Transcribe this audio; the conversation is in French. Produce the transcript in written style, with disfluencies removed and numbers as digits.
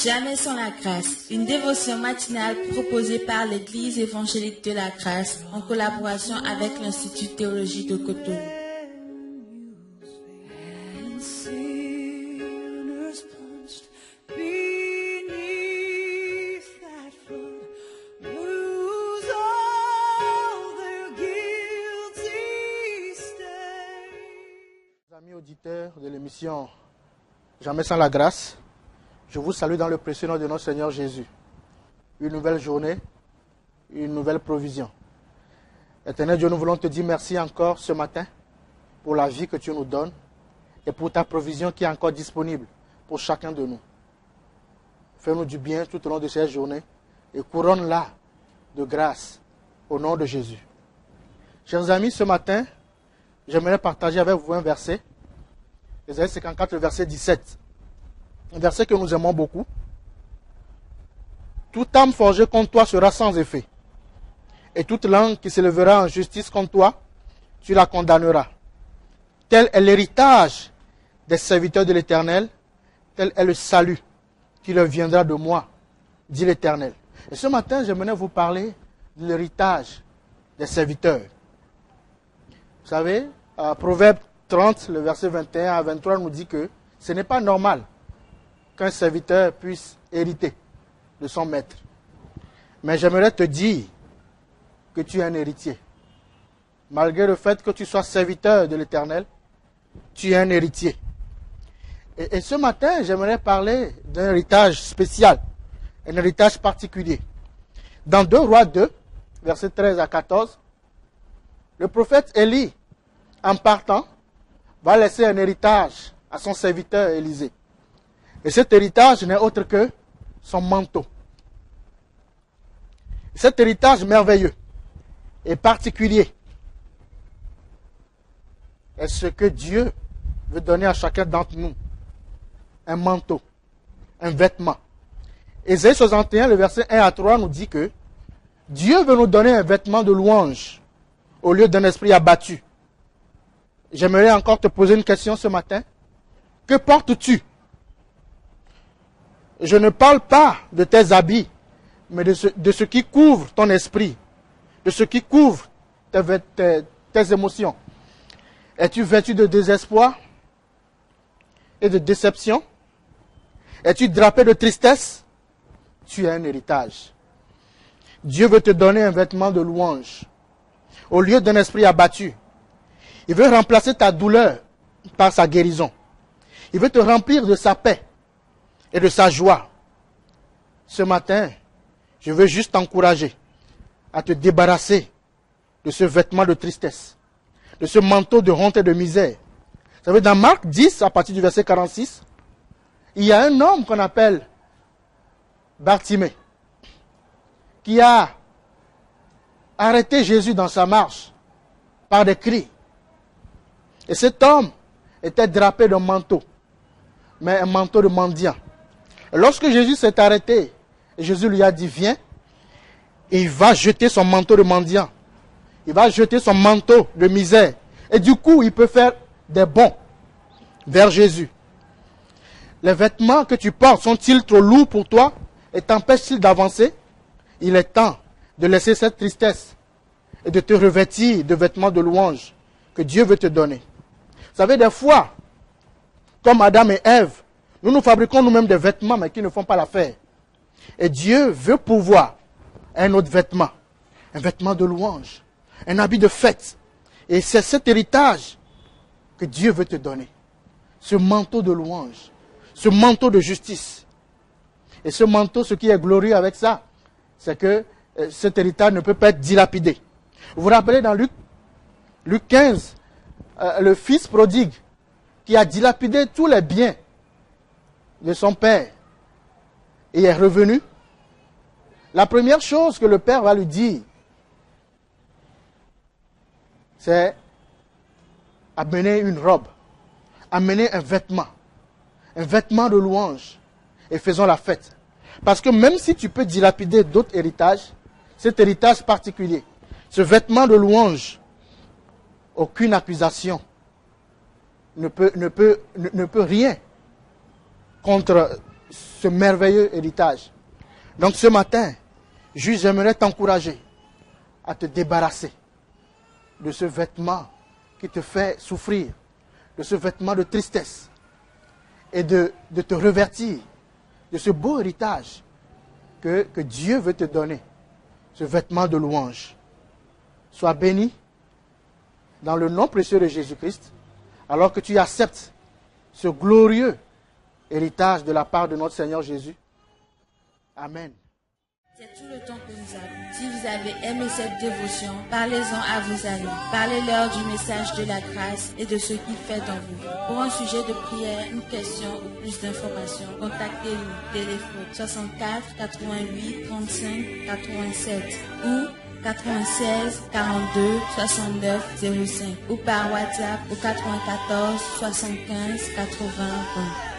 Jamais sans la grâce, une dévotion matinale proposée par l'Église évangélique de la grâce en collaboration avec l'Institut théologique de Cotonou. Amis auditeurs de l'émission Jamais sans la grâce, je vous salue dans le précieux nom de notre Seigneur Jésus. Une nouvelle journée, une nouvelle provision. Éternel Dieu, nous voulons te dire merci encore ce matin pour la vie que tu nous donnes et pour ta provision qui est encore disponible pour chacun de nous. Fais-nous du bien tout au long de cette journée et couronne-la de grâce au nom de Jésus. Chers amis, ce matin, j'aimerais partager avec vous un verset, Ésaïe 54, le verset 17. Un verset que nous aimons beaucoup. Toute âme forgée contre toi sera sans effet. Et toute langue qui se lèvera en justice contre toi, tu la condamneras. Tel est l'héritage des serviteurs de l'Éternel, tel est le salut qui leur viendra de moi, dit l'Éternel. Et ce matin, j'aimerais vous parler de l'héritage des serviteurs. Vous savez, Proverbe 30, le verset 21 à 23 nous dit que ce n'est pas normal qu'un serviteur puisse hériter de son maître. Mais j'aimerais te dire que tu es un héritier. Malgré le fait que tu sois serviteur de l'Éternel, tu es un héritier. Et ce matin, j'aimerais parler d'un héritage spécial, un héritage particulier. Dans 2 Rois 2, versets 13 à 14, le prophète Élie, en partant, va laisser un héritage à son serviteur Élisée. Et cet héritage n'est autre que son manteau. Cet héritage merveilleux et particulier est ce que Dieu veut donner à chacun d'entre nous. Un manteau, un vêtement. Ésaïe 61, le verset 1 à 3 nous dit que Dieu veut nous donner un vêtement de louange au lieu d'un esprit abattu. J'aimerais encore te poser une question ce matin. Que portes-tu? Je ne parle pas de tes habits, mais de ce qui couvre ton esprit, de ce qui couvre tes émotions. Es-tu vêtu de désespoir et de déception? Es-tu drapé de tristesse? Tu as un héritage. Dieu veut te donner un vêtement de louange au lieu d'un esprit abattu. Il veut remplacer ta douleur par sa guérison. Il veut te remplir de sa paix et de sa joie. Ce matin, je veux juste t'encourager à te débarrasser de ce vêtement de tristesse, de ce manteau de honte et de misère. Vous savez, dans Marc 10, à partir du verset 46, il y a un homme qu'on appelle Bartimée, qui a arrêté Jésus dans sa marche par des cris. Et cet homme était drapé d'un manteau, mais un manteau de mendiant. Et lorsque Jésus s'est arrêté, Jésus lui a dit, viens, et il va jeter son manteau de mendiant. Il va jeter son manteau de misère. Et du coup, il peut faire des bonds vers Jésus. Les vêtements que tu portes sont-ils trop lourds pour toi et t'empêchent-ils d'avancer? Il est temps de laisser cette tristesse et de te revêtir de vêtements de louange que Dieu veut te donner. Vous savez, des fois, comme Adam et Ève, nous fabriquons nous-mêmes des vêtements, mais qui ne font pas l'affaire. Et Dieu veut pouvoir un autre vêtement, un vêtement de louange, un habit de fête. Et c'est cet héritage que Dieu veut te donner. Ce manteau de louange, ce manteau de justice. Et ce manteau, ce qui est glorieux avec ça, c'est que cet héritage ne peut pas être dilapidé. Vous vous rappelez dans Luc 15, le fils prodigue qui a dilapidé tous les biens de son père et est revenu. La première chose que le père va lui dire, c'est amener une robe, amener un vêtement de louange et faisons la fête. Parce que même si tu peux dilapider d'autres héritages, cet héritage particulier, ce vêtement de louange, aucune accusation ne peut rien contre ce merveilleux héritage. Donc ce matin, juste j'aimerais t'encourager à te débarrasser de ce vêtement qui te fait souffrir, de ce vêtement de tristesse, et de te revêtir de ce beau héritage que Dieu veut te donner, ce vêtement de louange. Sois béni dans le nom précieux de Jésus-Christ, alors que tu acceptes ce glorieux héritage de la part de notre Seigneur Jésus. Amen. C'est tout le temps que nous avons. Si vous avez aimé cette dévotion, parlez-en à vos amis. Parlez-leur du message de la grâce et de ce qu'il fait dans vous. Pour un sujet de prière, une question ou plus d'informations, contactez-nous. Téléphone 64 88 35 87 ou 96 42 69 05 ou par WhatsApp au 94 75 80 20.